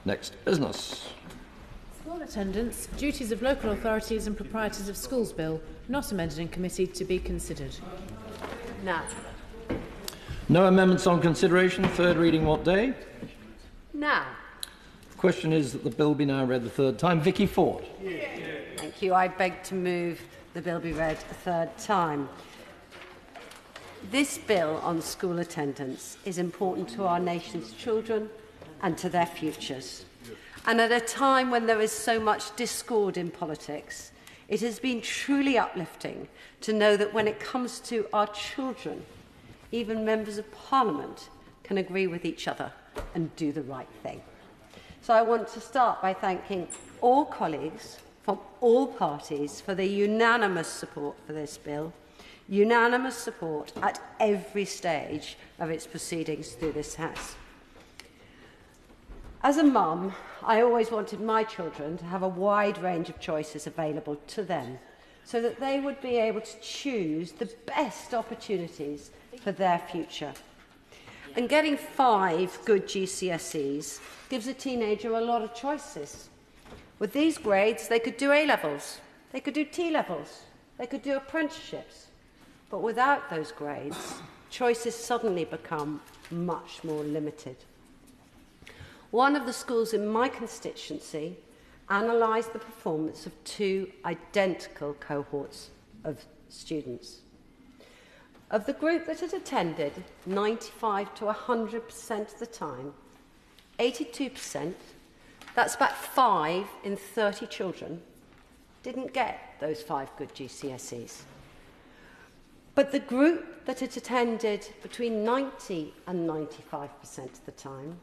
Next business. School attendance, duties of local authorities and proprietors of schools bill, not amended in committee, to be considered. Now. No amendments on consideration. Third reading what day? Now. The question is that the bill be now read the third time. Vicky Ford. Thank you. I beg to move the bill be read a third time. This bill on school attendance is important to our nation's children and to their futures. And at a time when there is so much discord in politics, it has been truly uplifting to know that when it comes to our children, even members of Parliament can agree with each other and do the right thing. So I want to start by thanking all colleagues from all parties for their unanimous support for this bill, unanimous support at every stage of its proceedings through this House. As a mum, I always wanted my children to have a wide range of choices available to them so that they would be able to choose the best opportunities for their future. And getting 5 good GCSEs gives a teenager a lot of choices. With these grades, they could do A-levels, they could do T-levels, they could do apprenticeships. But without those grades, choices suddenly become much more limited. One of the schools in my constituency analysed the performance of 2 identical cohorts of students. Of the group that had attended 95 to 100% of the time, 82%, that's about 5 in 30 children, didn't get those 5 good GCSEs. But the group that had attended between 90 and 95% of the time,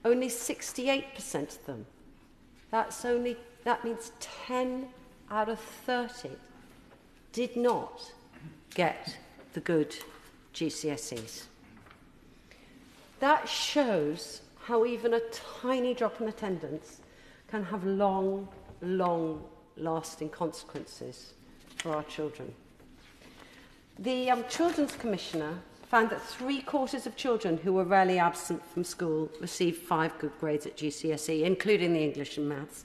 only 68% of them. That means 10 out of 30 did not get the good GCSEs. That shows how even a tiny drop in attendance can have long, long-lasting consequences for our children. The Children's Commissioner found that 3/4 of children who were rarely absent from school received 5 good grades at GCSE, including the English and Maths.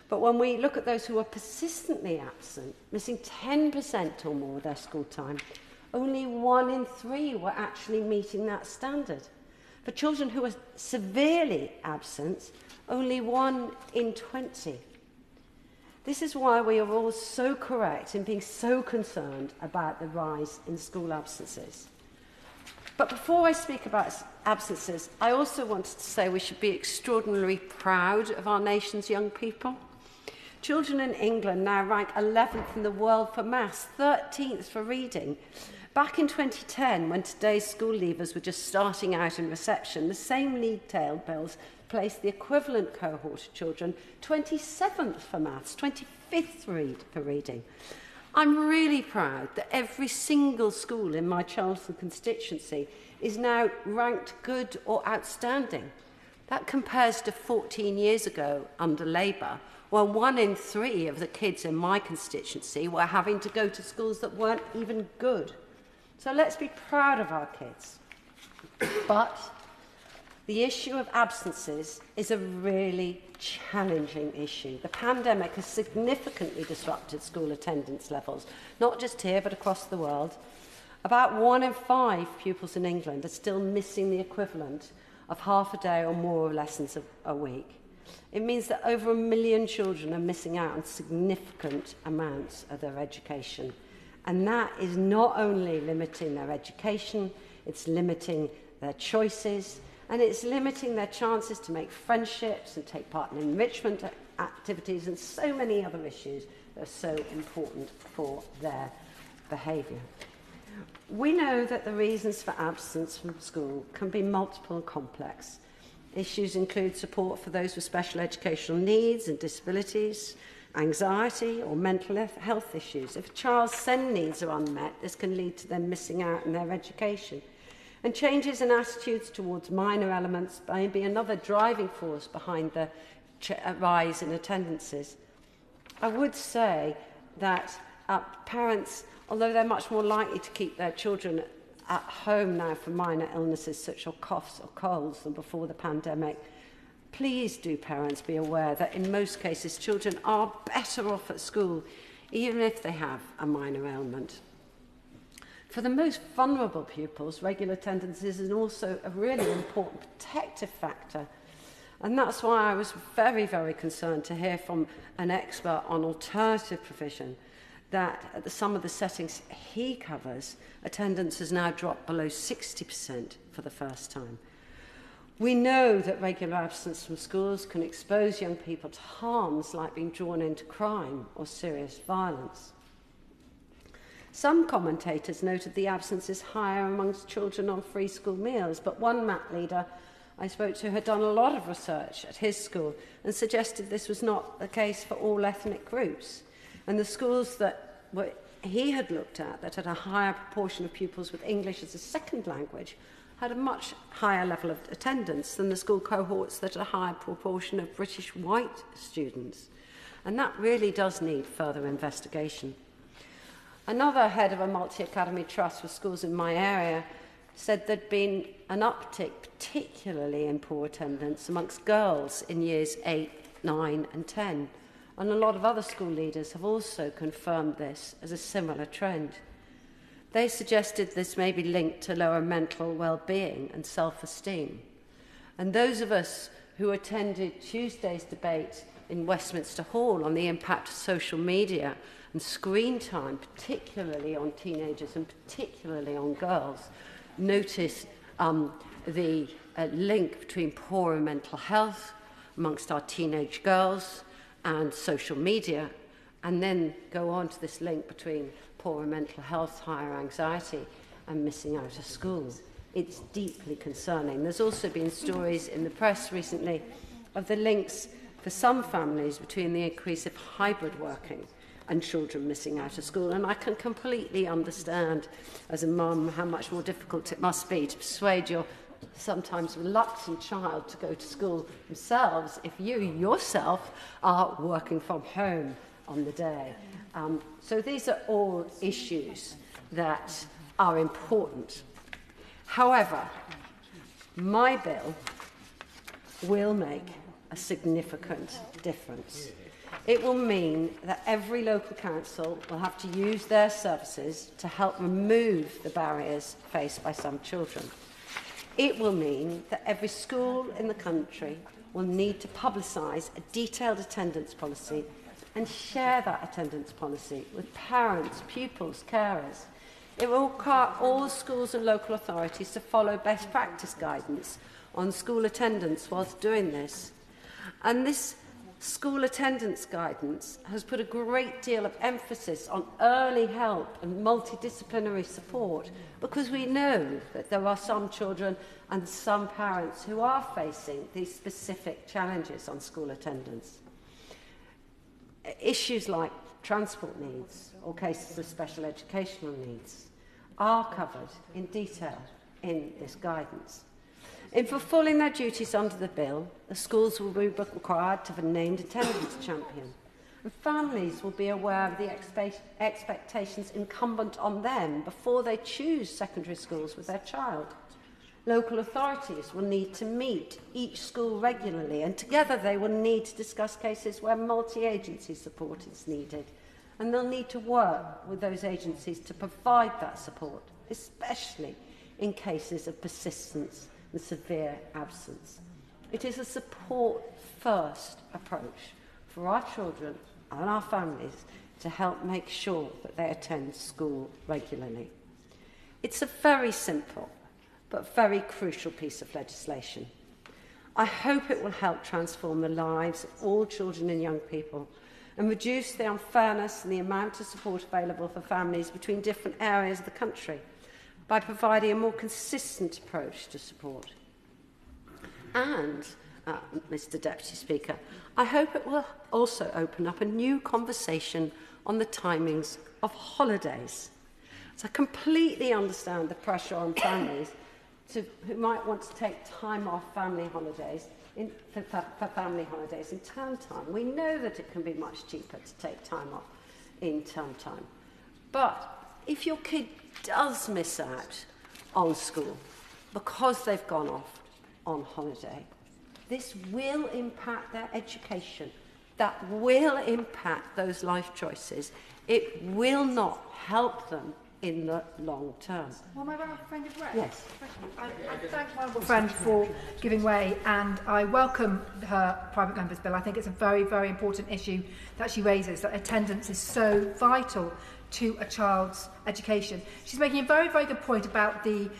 But when we look at those who were persistently absent, missing 10% or more of their school time, only 1 in 3 were actually meeting that standard. For children who were severely absent, only 1 in 20. This is why we are all so correct in being so concerned about the rise in school absences. But before I speak about absences, I also wanted to say we should be extraordinarily proud of our nation's young people. Children in England now rank 11th in the world for maths, 13th for reading. Back in 2010, when today's school leavers were just starting out in reception, the same league tables placed the equivalent cohort of children 27th for maths, 25th for reading. I'm really proud that every single school in my Chelmsford constituency is now ranked good or outstanding. That compares to 14 years ago under Labour, when 1 in 3 of the kids in my constituency were having to go to schools that weren't even good. So let's be proud of our kids. But the issue of absences is a really challenging issue. The pandemic has significantly disrupted school attendance levels, not just here but across the world. About 1 in 5 pupils in England are still missing the equivalent of half a day or more of lessons a week. It means that over 1 million children are missing out on significant amounts of their education. And that is not only limiting their education, it's limiting their choices, and it's limiting their chances to make friendships and take part in enrichment activities and so many other issues that are so important for their behaviour. We know that the reasons for absence from school can be multiple and complex. Issues include support for those with special educational needs and disabilities, anxiety or mental health issues. If a child's SEND needs are unmet, this can lead to them missing out on their education. And changes in attitudes towards minor elements may be another driving force behind the rise in attendances. I would say that parents, although they're much more likely to keep their children at home now for minor illnesses such as coughs or colds than before the pandemic, Please do parents be aware that in most cases children are better off at school, even if they have a minor ailment. For the most vulnerable pupils, regular attendance is also a really important protective factor. And that's why I was very, very concerned to hear from an expert on alternative provision that at some of the settings he covers, attendance has now dropped below 60% for the first time. We know that regular absence from schools can expose young people to harms like being drawn into crime or serious violence. Some commentators noted the absence is higher amongst children on free school meals, but one MAP leader I spoke to had done a lot of research at his school and suggested this was not the case for all ethnic groups. And the schools that he had looked at that had a higher proportion of pupils with English as a second language had a much higher level of attendance than the school cohorts that had a higher proportion of British white students. And that really does need further investigation. Another head of a multi-academy trust for schools in my area said there'd been an uptick, particularly in poor attendance, amongst girls in years 8, 9 and 10. And a lot of other school leaders have also confirmed this as a similar trend. They suggested this may be linked to lower mental well-being and self-esteem. And those of us who attended Tuesday's debate in Westminster Hall on the impact of social media and screen time, particularly on teenagers and particularly on girls, notice the link between poorer mental health amongst our teenage girls and social media, and then go on to this link between poorer mental health, higher anxiety, and missing out of school. It's deeply concerning. There's also been stories in the press recently of the links for some families between the increase of hybrid working and children missing out of school. And I can completely understand, as a mum, how much more difficult it must be to persuade your sometimes reluctant child to go to school themselves if you yourself are working from home on the day. So these are all issues that are important. However, my bill will make a significant difference. It will mean that every local council will have to use their services to help remove the barriers faced by some children. It will mean that every school in the country will need to publicise a detailed attendance policy and share that attendance policy with parents, pupils, carers. It will require all schools and local authorities to follow best practice guidance on school attendance whilst doing this. And this school attendance guidance has put a great deal of emphasis on early help and multidisciplinary support, because we know that there are some children and some parents who are facing these specific challenges on school attendance. Issues like transport needs or cases of special educational needs are covered in detail in this guidance. In fulfilling their duties under the bill, the schools will be required to have a named attendance champion, and families will be aware of the expectations incumbent on them before they choose secondary schools with their child. Local authorities will need to meet each school regularly, and together they will need to discuss cases where multi-agency support is needed, and they'll need to work with those agencies to provide that support, especially in cases of persistence and severe absence. It is a support-first approach for our children and our families to help make sure that they attend school regularly. It's a very simple but very crucial piece of legislation. I hope it will help transform the lives of all children and young people and reduce the unfairness and the amount of support available for families between different areas of the country by providing a more consistent approach to support. And, Mr. Deputy Speaker, I hope it will also open up a new conversation on the timings of holidays. So I completely understand the pressure on families who might want to take time off family holidays for family holidays in term time. We know that it can be much cheaper to take time off in term time. But if your kid does miss out on school because they've gone off on holiday, This will impact their education. That will impact those life choices. It will not help them in the long term. Well, my honourable friend is right. Yes. I thank my honourable friend for giving way, and I welcome her private member's bill. I think it's a very, very important issue that she raises, that attendance is so vital to a child's education. She's making a very, very good point about the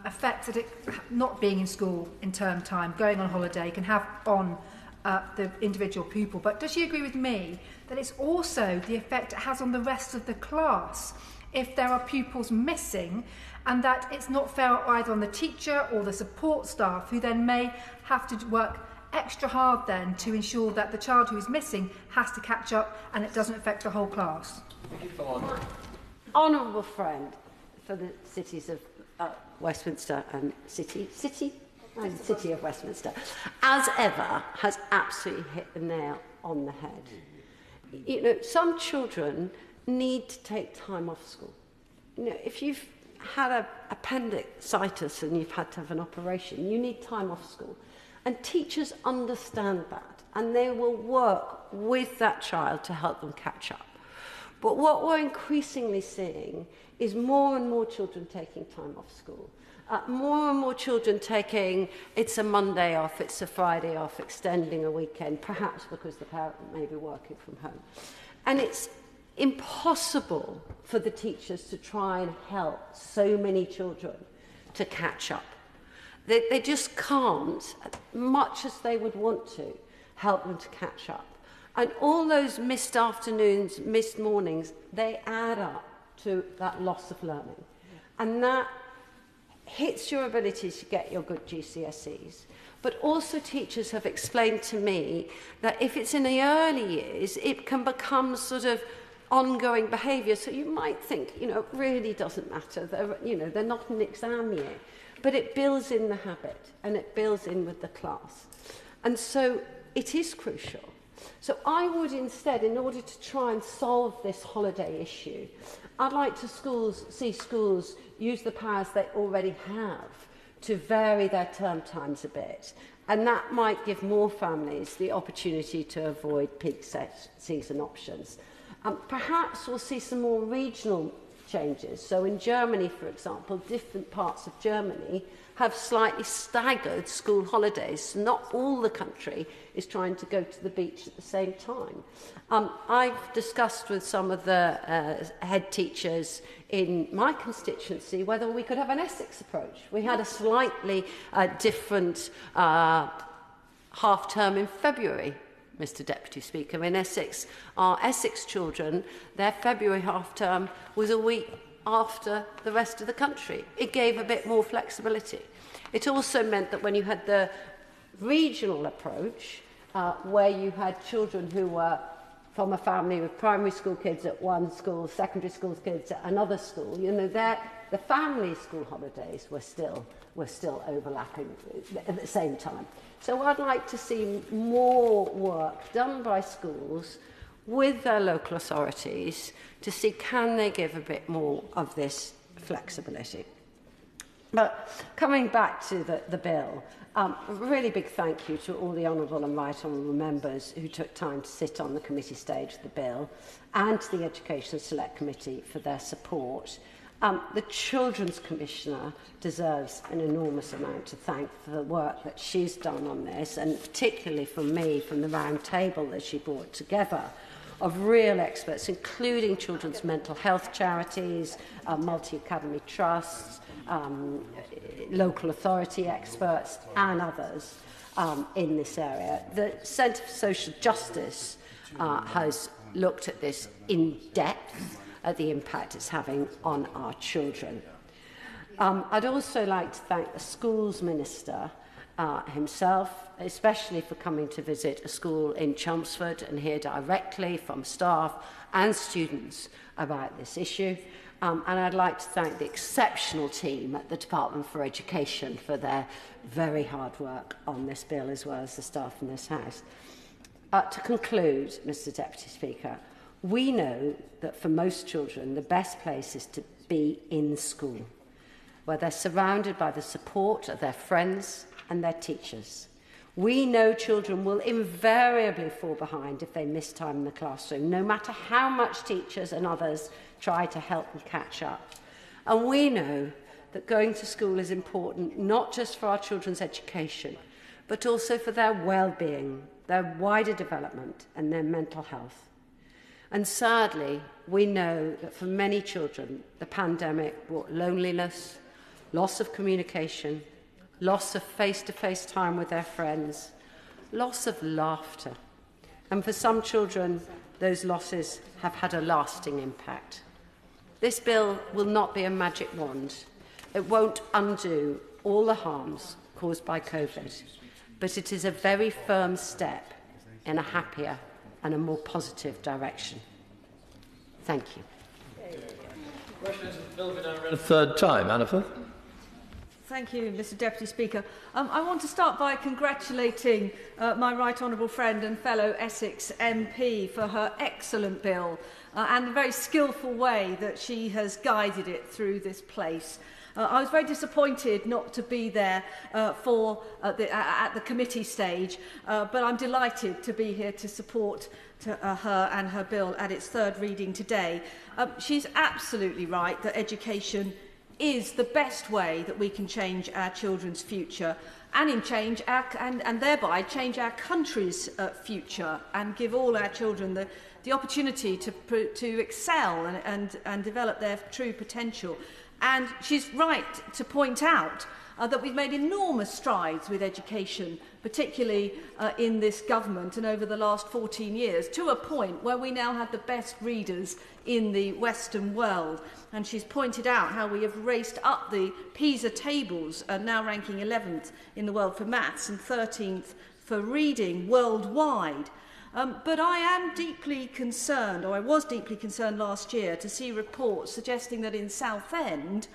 effect that it not being in school in term time, going on holiday, can have on the individual pupil. But does she agree with me that it's also the effect it has on the rest of the class if there are pupils missing, and that it's not fair either on the teacher or the support staff, who then may have to work extra hard then to ensure that the child who is missing has to catch up and it doesn't affect the whole class? Honourable friend for the cities of Westminster and City of Westminster, as ever, has absolutely hit the nail on the head. You know, some children need to take time off school. You know, if you've had an appendicitis and you've had to have an operation, you need time off school. And teachers understand that, and they will work with that child to help them catch up. But what we're increasingly seeing is more and more children taking time off school. More and more children taking, it's a Monday off, it's a Friday off, extending a weekend, perhaps because the parent may be working from home. And it's impossible for the teachers to try and help so many children to catch up. They just can't, much as they would want to, help them to catch up. And all those missed afternoons, missed mornings, they add up to that loss of learning. And that hits your ability to get your good GCSEs. But also teachers have explained to me that if it's in the early years, it can become sort of ongoing behaviour. So you might think, you know, it really doesn't matter. They're not an exam year. But it builds in the habit, and it builds in with the class. And so it is crucial. So I would instead, in order to try and solve this holiday issue, I'd like to see schools use the powers they already have to vary their term times a bit. And that might give more families the opportunity to avoid peak season options. Perhaps we'll see some more regional changes. So in Germany, for example, different parts of Germany have slightly staggered school holidays. Not all the country is trying to go to the beach at the same time. I've discussed with some of the head teachers in my constituency whether we could have an Essex approach. We had a slightly different half-term in February, Mr Deputy Speaker. In Essex, our Essex children, their February half-term was a week after the rest of the country. It gave a bit more flexibility. It also meant that when you had the regional approach, where you had children who were from a family with primary school kids at one school, secondary school kids at another school, you know, the family school holidays were still overlapping at the same time. So I'd like to see more work done by schools with their local authorities to see can they give a bit more of this flexibility. But coming back to the bill, a really big thank you to all the honourable and right honourable members who took time to sit on the committee stage of the bill, and to the Education Select Committee for their support. The Children's Commissioner deserves an enormous amount to thank for the work that she's done on this, and particularly from me, from the round table that she brought together of real experts, including children's mental health charities, multi-academy trusts, local authority experts and others in this area. The Centre for Social Justice has looked at this in depth, at the impact it's having on our children. I'd also like to thank the Schools Minister himself, especially for coming to visit a school in Chelmsford and hear directly from staff and students about this issue. And I'd like to thank the exceptional team at the Department for Education for their very hard work on this bill, as well as the staff in this House. To conclude, Mr Deputy Speaker, we know that for most children, the best place is to be in school, where they're surrounded by the support of their friends and their teachers, We know children will invariably fall behind if they miss time in the classroom, no matter how much teachers and others try to help them catch up. And we know that going to school is important not just for our children's education, but also for their well-being, their wider development and their mental health. And sadly, we know that for many children, the pandemic brought loneliness, loss of communication, loss of face-to-face time with their friends, loss of laughter. And for some children, those losses have had a lasting impact. This bill will not be a magic wand. It won't undo all the harms caused by COVID, but it is a very firm step in a happier and a more positive direction. Thank you. Question is the bill been read a third time, Anna Firth? Thank you, Mr Deputy Speaker. I want to start by congratulating my right honourable friend and fellow Essex MP for her excellent bill and the very skillful way that she has guided it through this place. I was very disappointed not to be there at the committee stage, but I'm delighted to be here to support her and her bill at its third reading today. She's absolutely right that education is the best way that we can change our children's future and thereby change our country's future and give all our children the opportunity to excel and develop their true potential. And she's right to point out that we've made enormous strides with education, particularly in this government and over the last 14 years, to a point where we now have the best readers in the Western world. And she's pointed out how we have raced up the PISA tables, now ranking 11th in the world for maths and 13th for reading worldwide. But I am deeply concerned, or I was deeply concerned last year, to see reports suggesting that in Southend,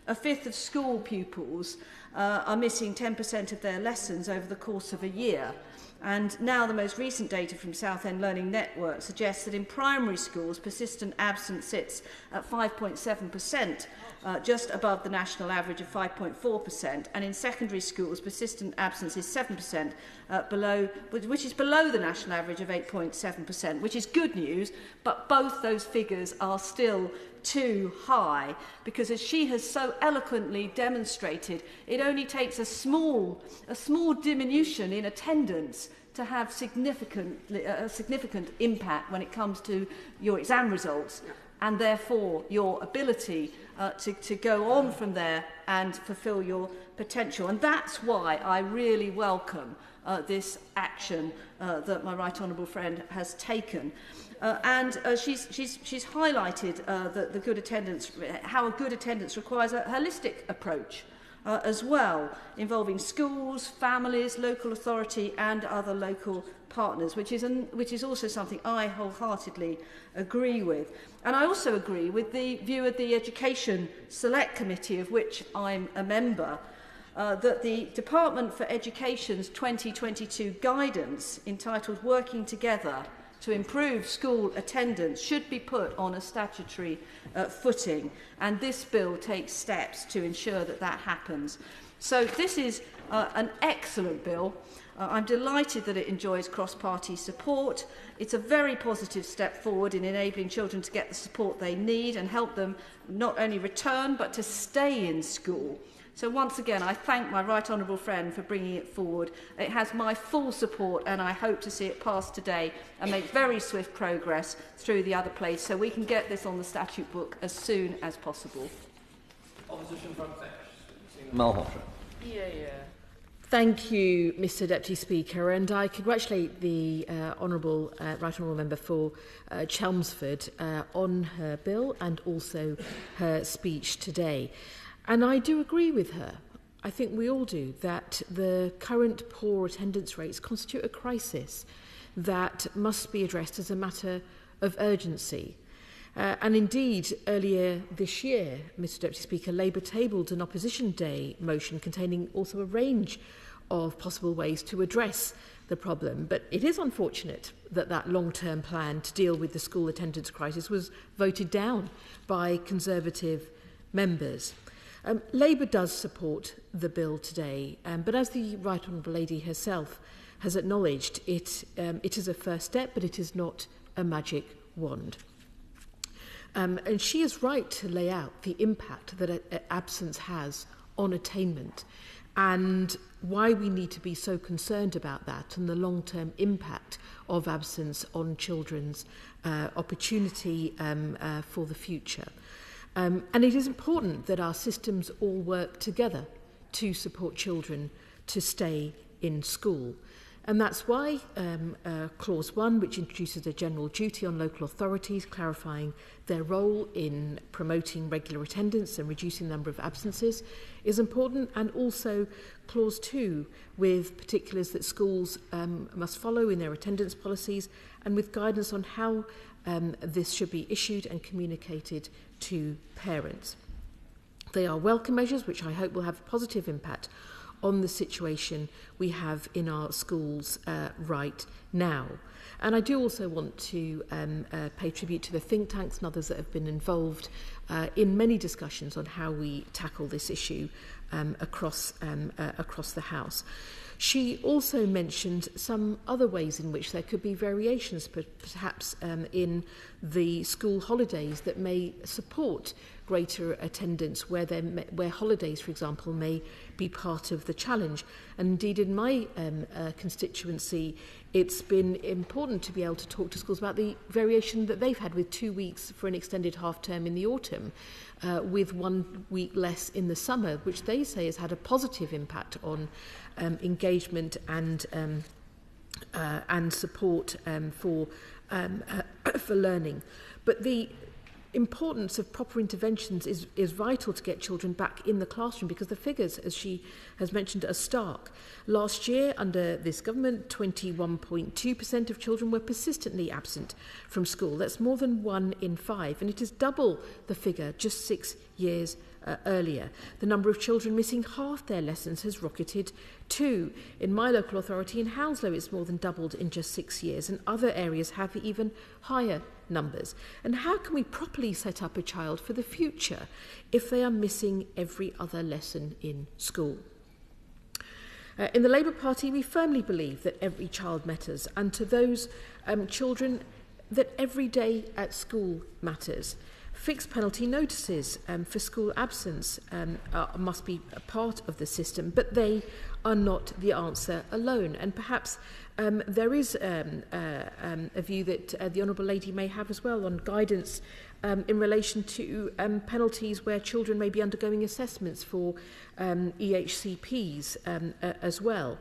a fifth of school pupils are missing 10% of their lessons over the course of a year. And now the most recent data from Southend Learning Network suggests that in primary schools, persistent absence sits at 5.7%, just above the national average of 5.4%, and in secondary schools, persistent absence is 7%, which is below the national average of 8.7%, which is good news, but both those figures are still too high, because as she has so eloquently demonstrated, it only takes a small diminution in attendance to have a significant impact when it comes to your exam results and therefore your ability to go on from there and fulfil your potential. And that's why I really welcome this action that my right honourable friend has taken. She's highlighted the good attendance, how a good attendance requires a holistic approach as well, involving schools, families, local authority and other local partners, which is also something I wholeheartedly agree with. And I also agree with the view of the Education Select Committee, of which I'm a member, that the Department for Education's 2022 guidance entitled Working Together to Improve School Attendance should be put on a statutory footing, and this bill takes steps to ensure that that happens. So this is an excellent bill. I'm delighted that it enjoys cross-party support. It's a very positive step forward in enabling children to get the support they need and help them not only return but to stay in school. So once again, I thank my right honourable friend for bringing it forward. It has my full support, and I hope to see it passed today and make very swift progress through the other place so we can get this on the statute book as soon as possible. Opposition from Malhotra. Thank you, Mr Deputy Speaker, and I congratulate the right honourable member for Chelmsford on her bill and also her speech today. And I do agree with her. I think we all do, that the current poor attendance rates constitute a crisis that must be addressed as a matter of urgency. And indeed, earlier this year, Mr Deputy Speaker, Labour tabled an Opposition Day motion containing also a range of possible ways to address the problem. But it is unfortunate that that long-term plan to deal with the school attendance crisis was voted down by Conservative members. Labour does support the bill today, but as the Right Honourable Lady herself has acknowledged, it is a first step, but it is not a magic wand. And she is right to lay out the impact that absence has on attainment and why we need to be so concerned about that and the long-term impact of absence on children's opportunity for the future. And it is important that our systems all work together to support children to stay in school. And that's why Clause 1, which introduces a general duty on local authorities, clarifying their role in promoting regular attendance and reducing the number of absences, is important, and also Clause 2, with particulars that schools must follow in their attendance policies and with guidance on how this should be issued and communicated to parents. They are welcome measures which I hope will have a positive impact on the situation we have in our schools right now. And I do also want to pay tribute to the think tanks and others that have been involved in many discussions on how we tackle this issue across the House. She also mentioned some other ways in which there could be variations, perhaps in the school holidays that may support greater attendance, where holidays, for example, may be part of the challenge. And indeed, in my constituency, it's been important to be able to talk to schools about the variation that they've had with 2 weeks for an extended half term in the autumn, with 1 week less in the summer, which they say has had a positive impact on engagement and support for learning. But the importance of proper interventions is vital to get children back in the classroom, because the figures, as she has mentioned, are stark. Last year, under this government, 21.2% of children were persistently absent from school. That's more than 1 in 5, and it is double the figure just 6 years earlier. The number of children missing half their lessons has rocketed too. In my local authority in Hounslow, it's more than doubled in just 6 years, and other areas have even higher numbers. And how can we properly set up a child for the future if they are missing every other lesson in school? In the Labour Party, we firmly believe that every child matters, and to those children, that every day at school matters. Fixed penalty notices for school absence must be a part of the system, but they are not the answer alone. And perhaps there is a view that the Honourable Lady may have as well on guidance in relation to penalties where children may be undergoing assessments for EHCPs as well.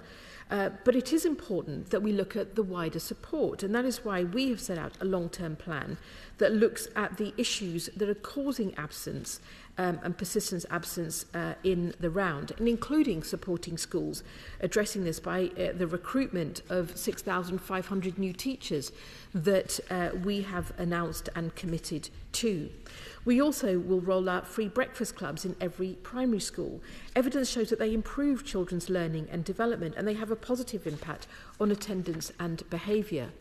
But it is important that we look at the wider support, and that is why we have set out a long-term plan that looks at the issues that are causing absence and persistent absence in the round, and including supporting schools, addressing this by the recruitment of 6,500 new teachers that we have announced and committed to. We also will roll out free breakfast clubs in every primary school. Evidence shows that they improve children's learning and development, and they have a positive impact on attendance and behaviour.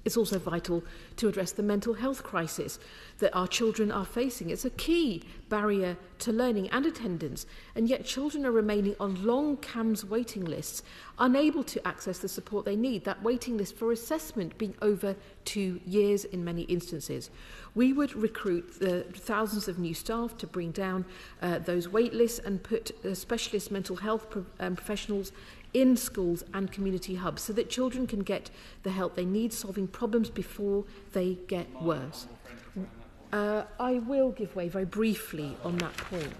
It's also vital to address the mental health crisis that our children are facing. It's a key barrier to learning and attendance, and yet children are remaining on long CAMHS waiting lists, unable to access the support they need, that waiting list for assessment being over 2 years in many instances. We would recruit thousands of new staff to bring down those wait lists and put specialist mental health professionals in schools and community hubs so that children can get the help they need, solving problems before they get worse. I will give way very briefly on that point.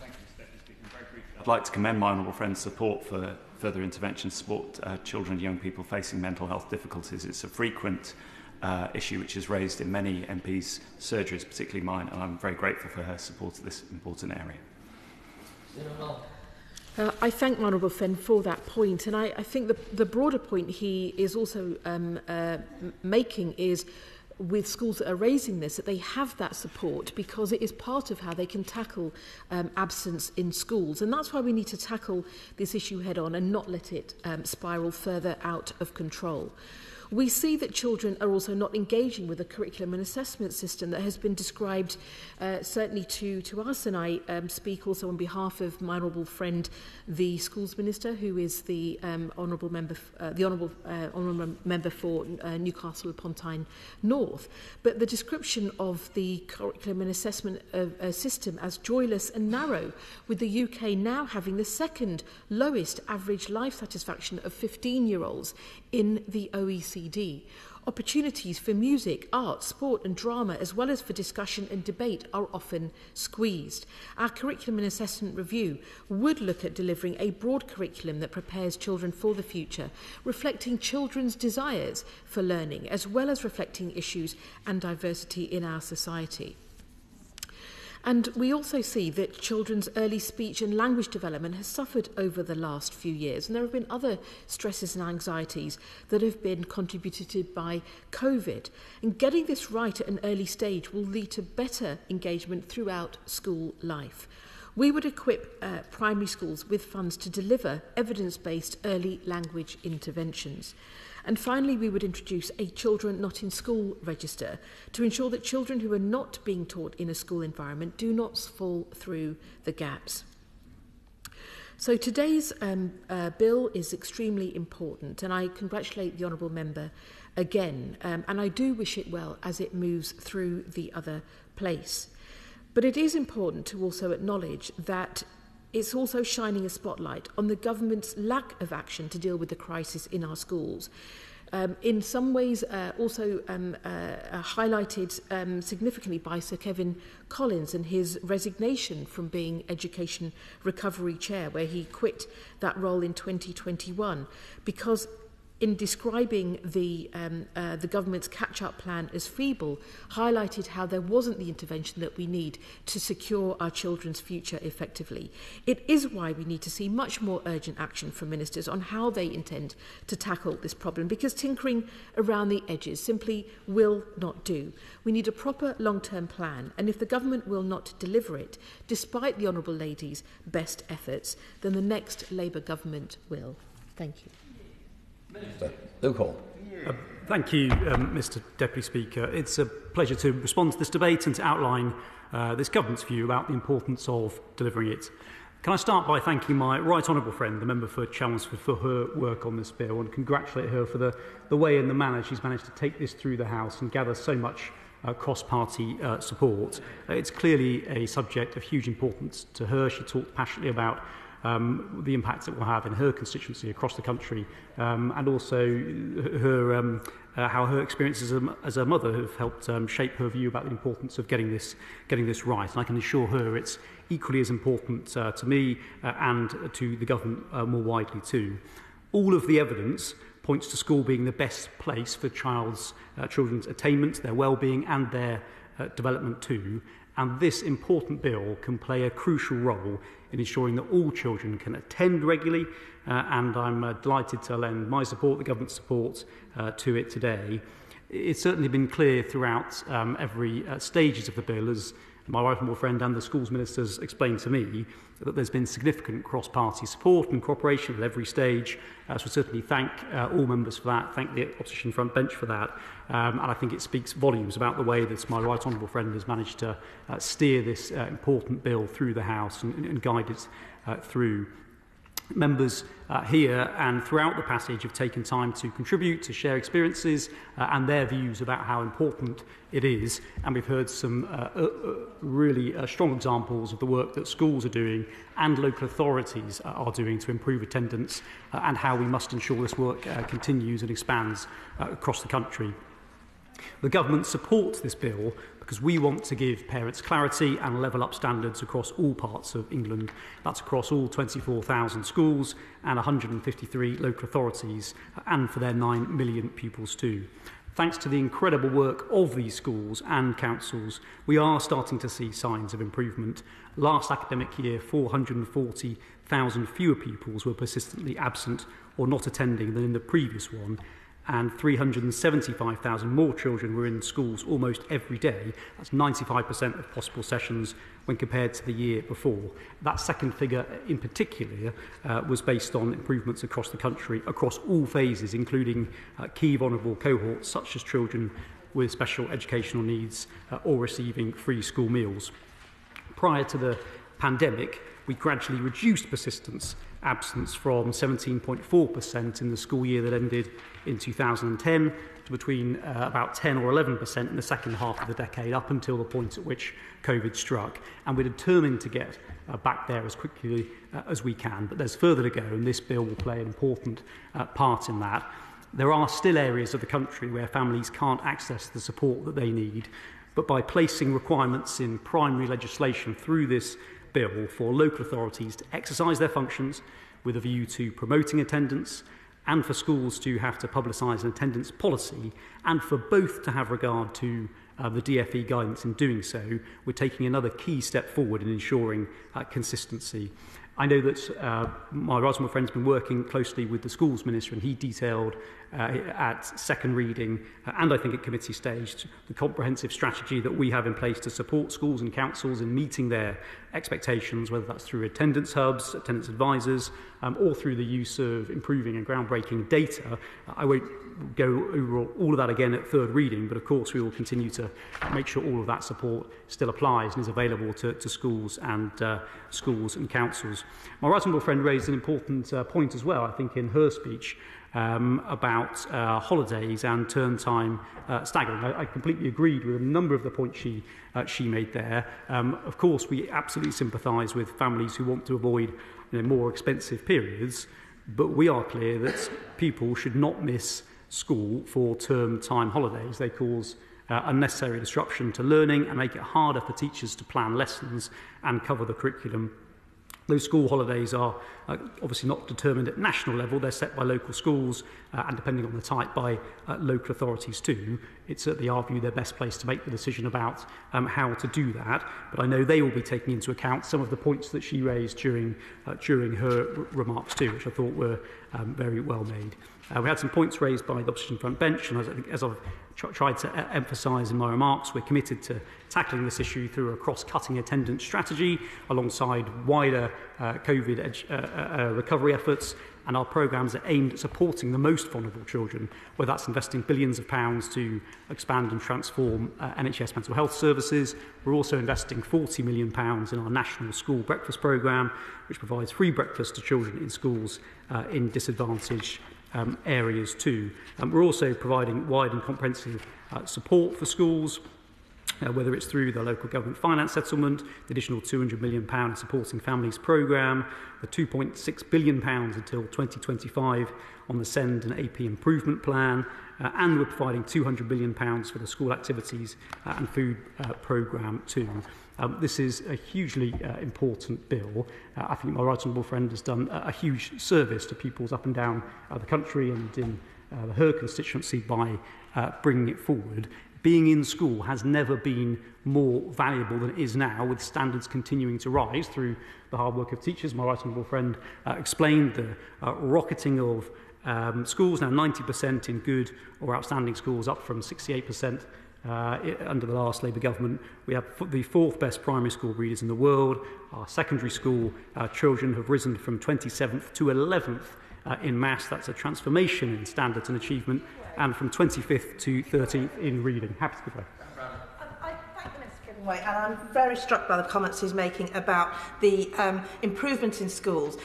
Thank you, Deputy Speaker. Very briefly, I'd like to commend my honourable friend's support for further intervention to support children and young people facing mental health difficulties. It's a frequent issue which is raised in many MPs' surgeries, particularly mine, and I'm very grateful for her support of this important area. I thank my Honourable Friend for that point, and I think the broader point he is also making is, with schools that are raising this, that they have that support because it is part of how they can tackle absence in schools. And that's why we need to tackle this issue head on and not let it spiral further out of control. We see that children are also not engaging with the curriculum and assessment system that has been described certainly to us, and I speak also on behalf of my honourable friend, the Schools Minister, who is the honourable member for Newcastle upon Tyne North. But the description of the curriculum and assessment system as joyless and narrow, with the UK now having the second lowest average life satisfaction of 15-year-olds in the OECD. Opportunities for music, art, sport and drama, as well as for discussion and debate, are often squeezed. Our curriculum and assessment review would look at delivering a broad curriculum that prepares children for the future, reflecting children's desires for learning, as well as reflecting issues and diversity in our society. And we also see that children's early speech and language development has suffered over the last few years. And there have been other stresses and anxieties that have been contributed by COVID. And getting this right at an early stage will lead to better engagement throughout school life. We would equip primary schools with funds to deliver evidence-based early language interventions. And finally, we would introduce a Children Not in School register to ensure that children who are not being taught in a school environment do not fall through the gaps. So today's bill is extremely important, and I congratulate the Honourable Member again, and I do wish it well as it moves through the other place. But it is important to also acknowledge that it's also shining a spotlight on the government's lack of action to deal with the crisis in our schools. In some ways also highlighted significantly by Sir Kevin Collins and his resignation from being Education Recovery Chair, where he quit that role in 2021 because in describing the government's catch-up plan as feeble, highlighted how there wasn't the intervention that we need to secure our children's future effectively. It is why we need to see much more urgent action from ministers on how they intend to tackle this problem, because tinkering around the edges simply will not do. We need a proper long-term plan, and if the government will not deliver it, despite the Honourable Lady's best efforts, then the next Labour government will. Thank you. Luke Hall. Thank you, Mr Deputy Speaker. It's a pleasure to respond to this debate and to outline this government's view about the importance of delivering it. Can I start by thanking my right honourable friend, the member for Chelmsford, for her work on this bill, and congratulate her for the way and the manner she's managed to take this through the House and gather so much cross-party support. It's clearly a subject of huge importance to her. She talked passionately about the impacts it will have in her constituency across the country, and also her, how her experiences as a mother have helped shape her view about the importance of getting this right. And I can assure her it's equally as important to me and to the government more widely too. All of the evidence points to school being the best place for children's attainment, their well-being and their development too. And this important bill can play a crucial role in ensuring that all children can attend regularly, and I'm delighted to lend my support, the government's support, to it today. It's certainly been clear throughout every stages of the bill, as my right honourable friend and the schools ministers explained to me, that there's been significant cross-party support and cooperation at every stage. So certainly thank all members for that, thank the opposition front bench for that, and I think it speaks volumes about the way that my right honourable friend has managed to steer this important bill through the House and guide it through. Members here and throughout the passage have taken time to contribute, to share experiences and their views about how important it is, and we've heard some really strong examples of the work that schools are doing and local authorities are doing to improve attendance, and how we must ensure this work continues and expands across the country. The government supports this bill because we want to give parents clarity and level up standards across all parts of England. That's across all 24,000 schools and 153 local authorities, and for their 9 million pupils too. Thanks to the incredible work of these schools and councils, we are starting to see signs of improvement. Last academic year, 440,000 fewer pupils were persistently absent or not attending than in the previous one. and 375,000 more children were in schools almost every day. That's 95% of possible sessions when compared to the year before. That second figure in particular was based on improvements across the country, across all phases, including key vulnerable cohorts such as children with special educational needs or receiving free school meals. Prior to the pandemic, we gradually reduced persistence absence from 17.4% in the school year that ended in 2010 to between about 10 or 11% in the second half of the decade, up until the point at which COVID struck. And we're determined to get back there as quickly as we can. But there's further to go, and this bill will play an important part in that. There are still areas of the country where families can't access the support that they need, but by placing requirements in primary legislation through this bill for local authorities to exercise their functions with a view to promoting attendance, and for schools to have to publicise an attendance policy, and for both to have regard to the DfE guidance in doing so, we're taking another key step forward in ensuring consistency. I know that my right honourable friend's been working closely with the schools minister, and he detailed at second reading and I think at committee stage the comprehensive strategy that we have in place to support schools and councils in meeting their expectations, whether that's through attendance hubs, attendance advisors, or through the use of improving and groundbreaking data. I won't go over all of that again at third reading, but of course we will continue to make sure all of that support still applies and is available to schools and councils. My right honourable friend raised an important point as well, I think, in her speech about holidays and term time staggering. I completely agreed with a number of the points she made there. Of course, we absolutely sympathise with families who want to avoid more expensive periods, but we are clear that people should not miss school for term time holidays. They cause unnecessary disruption to learning and make it harder for teachers to plan lessons and cover the curriculum. Those school holidays are obviously not determined at national level. They're set by local schools and, depending on the type, by local authorities too. It's certainly our view they're best placed to make the decision about how to do that. But I know they will be taking into account some of the points that she raised during her remarks too, which I thought were very well made. We had some points raised by the opposition front bench, and as I've tried to emphasise in my remarks, we're committed to tackling this issue through a cross-cutting attendance strategy alongside wider COVID recovery efforts, and our programmes are aimed at supporting the most vulnerable children, whether that's investing billions of pounds to expand and transform NHS mental health services. We're also investing £40 million in our national school breakfast programme, which provides free breakfast to children in schools in disadvantaged areas too. We're also providing wide and comprehensive support for schools, whether it's through the local government finance settlement, the additional £200 million supporting families programme, the £2.6 billion until 2025 on the SEND and AP improvement plan, and we're providing £200 million for the school activities and food programme too. This is a hugely important bill. I think my right honourable friend has done a huge service to pupils up and down the country and in her constituency by bringing it forward. Being in school has never been more valuable than it is now, with standards continuing to rise through the hard work of teachers. My right honourable friend explained the rocketing of schools, now 90% in good or outstanding schools, up from 68% under the last Labour government. We have the fourth best primary school readers in the world. Our secondary school children have risen from 27th to 11th in maths. That's a transformation in standards and achievement, and from 25th to 13th in reading. Happy to give way. I thank the Minister for giving way, and I'm very struck by the comments he's making about the improvements in schools.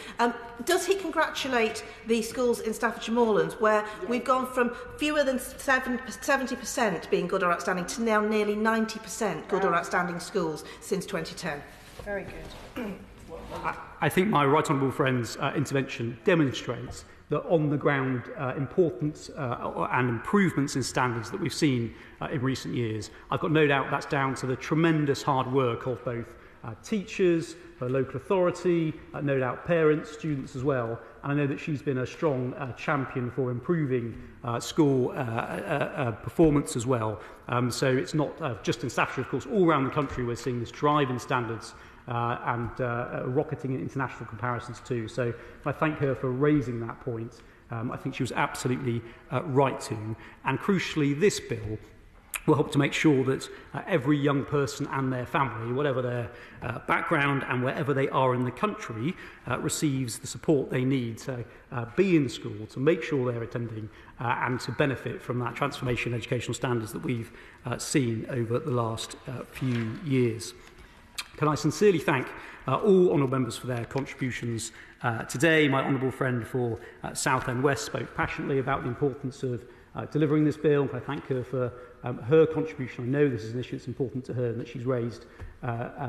Does he congratulate the schools in Staffordshire Moorlands, where we've gone from fewer than 70% being good or outstanding to now nearly 90% good or outstanding schools since 2010? Very good. I think my right honourable friend's intervention demonstrates the on-the-ground importance and improvements in standards that we've seen in recent years. I've got no doubt that's down to the tremendous hard work of both teachers, local authority, no doubt parents, students as well. And I know that she's been a strong champion for improving school performance as well. So it's not just in Staffordshire, of course, all around the country we're seeing this drive in standards and rocketing in international comparisons too. So I thank her for raising that point. I think she was absolutely right to. And crucially, this bill will help to make sure that every young person and their family, whatever their background and wherever they are in the country, receives the support they need to be in school, to make sure they're attending and to benefit from that transformation in educational standards that we've seen over the last few years. Can I sincerely thank all honourable members for their contributions today. My honourable friend for Southend West spoke passionately about the importance of delivering this bill. I thank her for her contribution. I know this is an issue that's important to her and that she's raised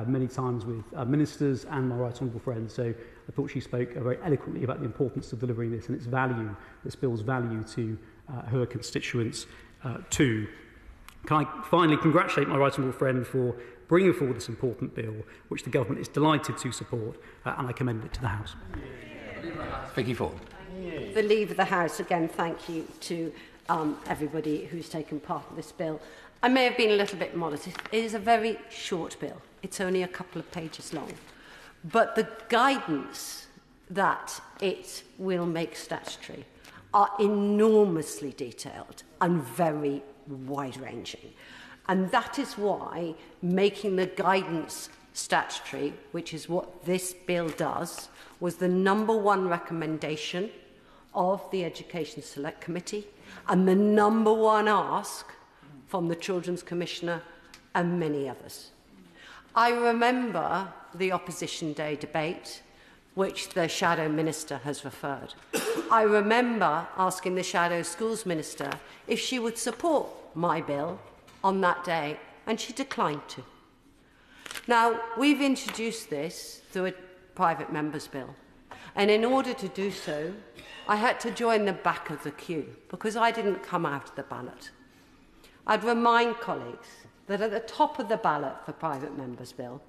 many times with ministers and my right honourable friends. So I thought she spoke very eloquently about the importance of delivering this and its value, this bill's value to her constituents too. Can I finally congratulate my right honourable friend for bringing forward this important bill, which the government is delighted to support, and I commend it to the House. Vicky Ford. The Leave of the House, again, thank you to everybody who's taken part in this bill. I may have been a little bit modest. It is a very short bill. It's only a couple of pages long. But the guidance that it will make statutory are enormously detailed and very wide-ranging. And that is why making the guidance statutory, which is what this bill does, was the #1 recommendation of the Education Select Committee and the #1 ask from the Children's Commissioner and many others. I remember the Opposition Day debate, which the Shadow Minister has referred. I remember asking the Shadow Schools Minister if she would support my bill on that day, and she declined to. Now, we've introduced this through a private member's bill, and in order to do so, I had to join the back of the queue because I didn't come out of the ballot. I'd remind colleagues that at the top of the ballot for private member's bill,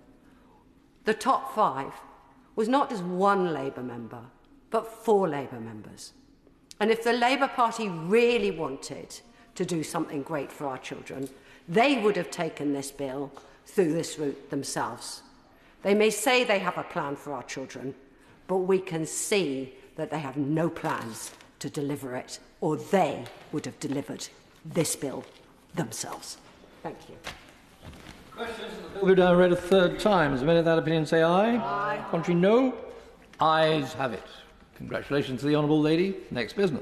the top 5 was not just 1 Labour member, but 4 Labour members. And if the Labour Party really wanted to do something great for our children, they would have taken this bill through this route themselves. They may say they have a plan for our children, but we can see that they have no plans to deliver it, or they would have delivered this bill themselves. Thank you. Questions? The bill be now read a third time. As many of that opinion say aye. Aye. Contrary, no. Ayes have it. Congratulations to the honourable lady. Next business.